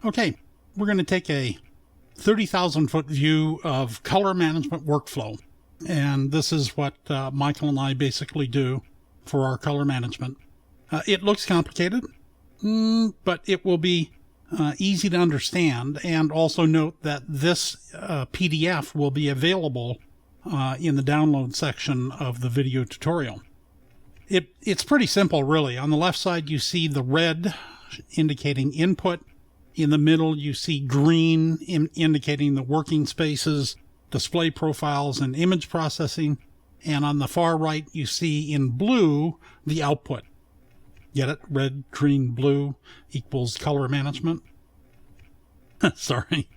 Okay, we're going to take a 30,000-foot view of color management workflow. And this is what Michael and I basically do for our color management. It looks complicated, but it will be easy to understand. And also note that this PDF will be available in the download section of the video tutorial. It's pretty simple, really. On the left side, you see the red indicating input. In the middle, you see green indicating the working spaces, display profiles, and image processing. And on the far right, you see in blue the output. Get it? Red, green, blue equals color management. Sorry.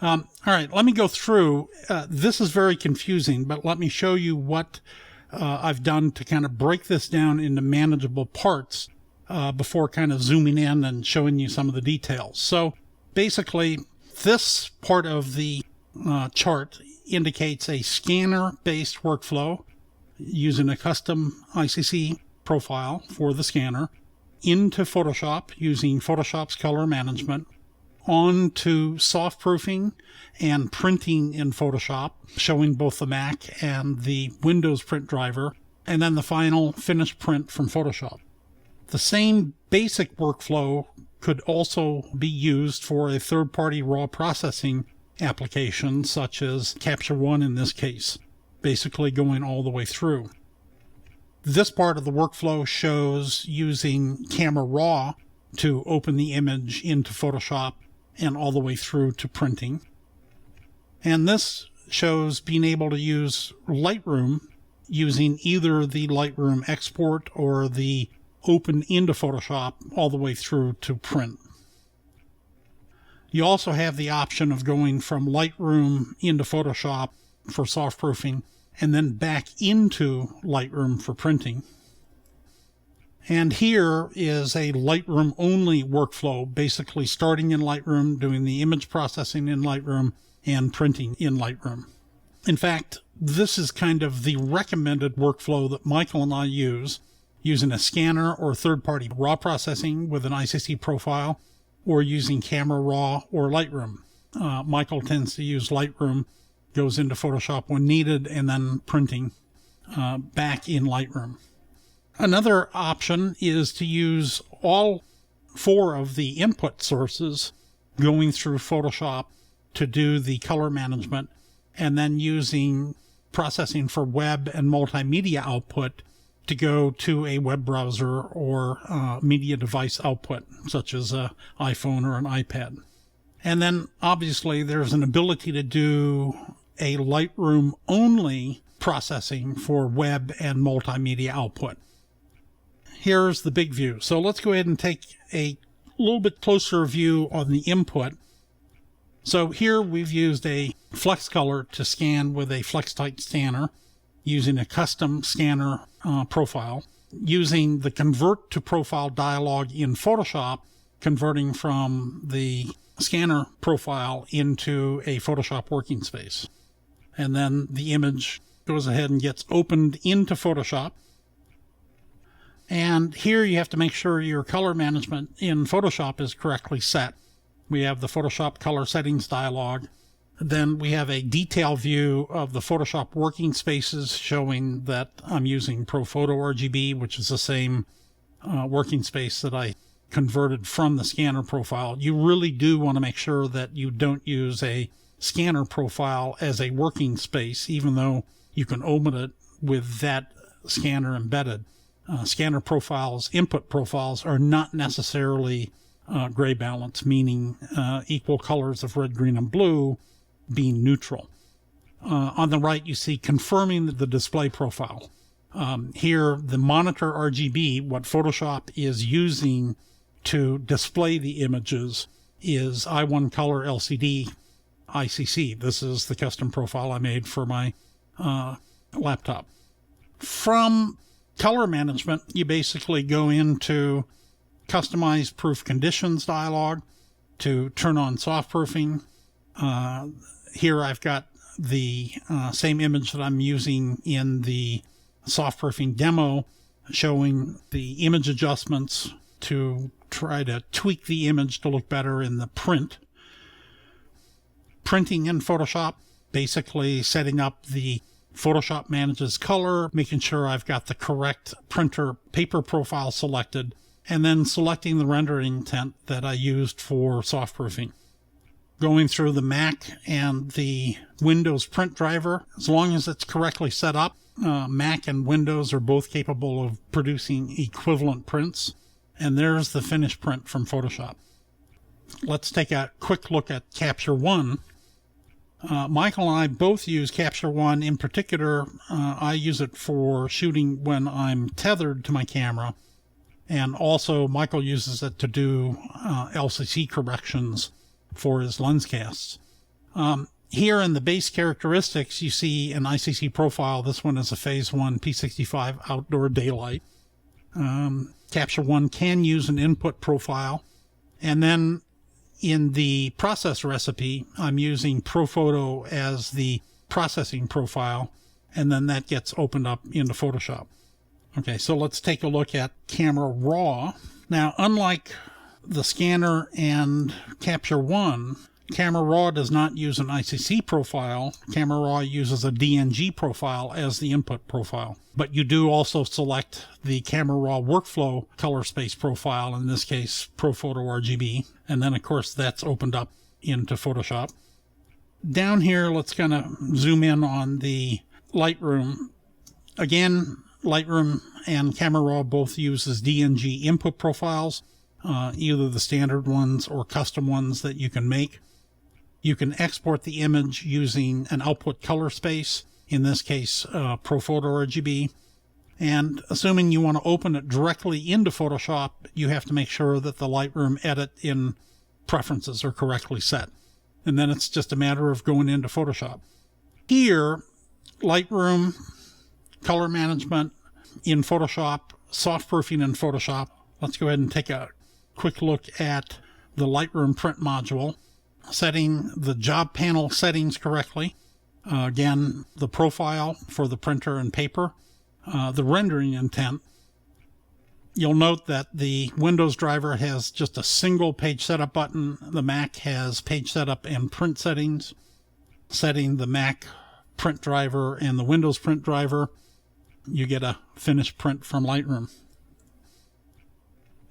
All right, let me go through. This is very confusing, but let me show you what I've done to kind of break this down into manageable parts before kind of zooming in and showing you some of the details. So basically, this part of the chart indicates a scanner-based workflow using a custom ICC profile for the scanner into Photoshop using Photoshop's color management, on to soft proofing and printing in Photoshop, showing both the Mac and the Windows print driver, and then the final finished print from Photoshop. The same basic workflow could also be used for a third-party raw processing application, such as Capture One in this case, basically going all the way through. This part of the workflow shows using Camera Raw to open the image into Photoshop and all the way through to printing. And this shows being able to use Lightroom using either the Lightroom export or the open into Photoshop all the way through to print. You also have the option of going from Lightroom into Photoshop for soft proofing and then back into Lightroom for printing. And here is a Lightroom only workflow, basically starting in Lightroom, doing the image processing in Lightroom, and printing in Lightroom. In fact, this is kind of the recommended workflow that Michael and I use, using a scanner or third-party raw processing with an ICC profile, or using Camera Raw or Lightroom. Michael tends to use Lightroom, goes into Photoshop when needed, and then printing back in Lightroom. Another option is to use all four of the input sources going through Photoshop to do the color management, and then using processing for web and multimedia output to go to a web browser or media device output, such as an iPhone or an iPad. And then obviously there's an ability to do a Lightroom only processing for web and multimedia output. Here's the big view. So let's go ahead and take a little bit closer view on the input. So here we've used a flex color to scan with a flex tight scanner using a custom scanner profile, using the convert to profile dialog in Photoshop, converting from the scanner profile into a Photoshop working space. And then the image goes ahead and gets opened into Photoshop. And here you have to make sure your color management in Photoshop is correctly set. We have the Photoshop color settings dialog. Then we have a detail view of the Photoshop working spaces showing that I'm using ProPhoto RGB, which is the same working space that I converted from the scanner profile. You really do want to make sure that you don't use a scanner profile as a working space, even though you can open it with that scanner embedded. Scanner profiles, input profiles, are not necessarily gray balance, meaning equal colors of red, green, and blue being neutral. On the right, you see confirming the display profile. Here, the monitor RGB, what Photoshop is using to display the images, is I1 Color LCD ICC. This is the custom profile I made for my laptop. From color management, you basically go into Customize Proof Conditions dialog to turn on soft proofing. Here I've got the same image that I'm using in the soft proofing demo, showing the image adjustments to try to tweak the image to look better in the print. Printing in Photoshop, basically setting up the Photoshop manages color, making sure I've got the correct printer paper profile selected, and then selecting the rendering intent that I used for soft proofing. Going through the Mac and the Windows print driver, as long as it's correctly set up, Mac and Windows are both capable of producing equivalent prints. And there's the finished print from Photoshop. Let's take a quick look at Capture One. Michael and I both use Capture One. In particular, I use it for shooting when I'm tethered to my camera. And also, Michael uses it to do LCC corrections for his lens casts. Here in the base characteristics, you see an ICC profile. This one is a Phase 1 P65 outdoor daylight. Capture One can use an input profile. And then in the process recipe, I'm using ProPhoto as the processing profile, and then that gets opened up into Photoshop. Okay, so let's take a look at Camera Raw. Now, unlike the scanner and Capture One, Camera Raw does not use an ICC profile. Camera Raw uses a DNG profile as the input profile. But you do also select the Camera Raw workflow color space profile, in this case, ProPhoto RGB. And then, of course, that's opened up into Photoshop. Down here, let's kind of zoom in on the Lightroom. Again, Lightroom and Camera Raw both uses DNG input profiles, either the standard ones or custom ones that you can make. You can export the image using an output color space, in this case, ProPhoto RGB. And assuming you want to open it directly into Photoshop, you have to make sure that the Lightroom edit in preferences are correctly set. And then it's just a matter of going into Photoshop. Here, Lightroom, color management in Photoshop, soft proofing in Photoshop. Let's go ahead and take a quick look at the Lightroom print module. Setting the job panel settings correctly. Again, the profile for the printer and paper. The rendering intent. You'll note that the Windows driver has just a single page setup button. The Mac has page setup and print settings. Setting the Mac print driver and the Windows print driver, you get a finished print from Lightroom.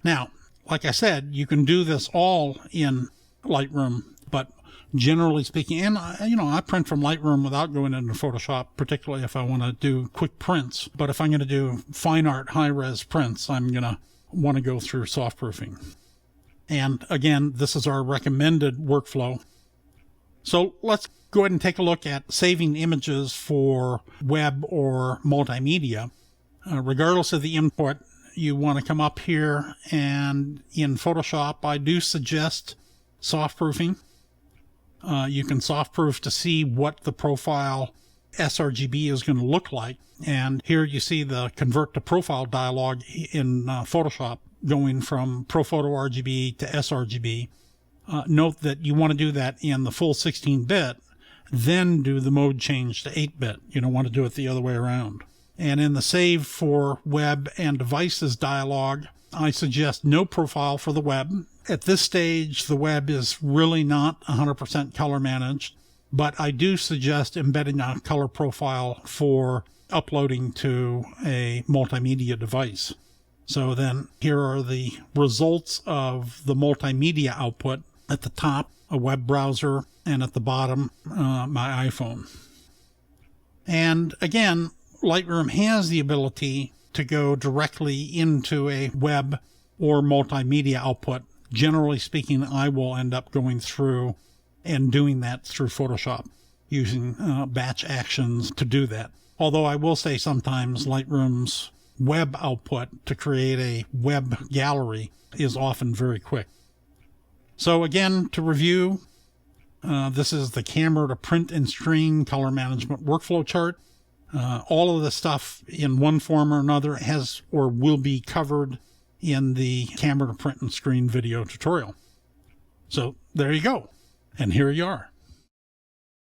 Now, like I said, you can do this all in Lightroom, but generally speaking, and I print from Lightroom without going into Photoshop, particularly if I want to do quick prints. But if I'm going to do fine art high-res prints, I'm going to want to go through soft proofing. And again, this is our recommended workflow. So let's go ahead and take a look at saving images for web or multimedia. Regardless of the input, you want to come up here, and in Photoshop, I do suggest soft proofing. You can soft proof to see what the profile sRGB is going to look like. And here you see the convert to profile dialog in Photoshop going from ProPhoto RGB to sRGB. Note that you want to do that in the full 16-bit, then do the mode change to 8-bit. You don't want to do it the other way around. And in the Save for Web and Devices dialog, I suggest no profile for the web. At this stage, the web is really not 100% color managed, but I do suggest embedding a color profile for uploading to a multimedia device. So then here are the results of the multimedia output. At the top, a web browser, and at the bottom, my iPhone. And again, Lightroom has the ability to go directly into a web or multimedia output. Generally speaking, I will end up going through and doing that through Photoshop, using batch actions to do that. Although I will say sometimes Lightroom's web output to create a web gallery is often very quick. So again, to review, this is the camera to print and screen color management workflow chart. All of the stuff in one form or another has or will be covered in the camera to print and screen video tutorial. So there you go. And here you are.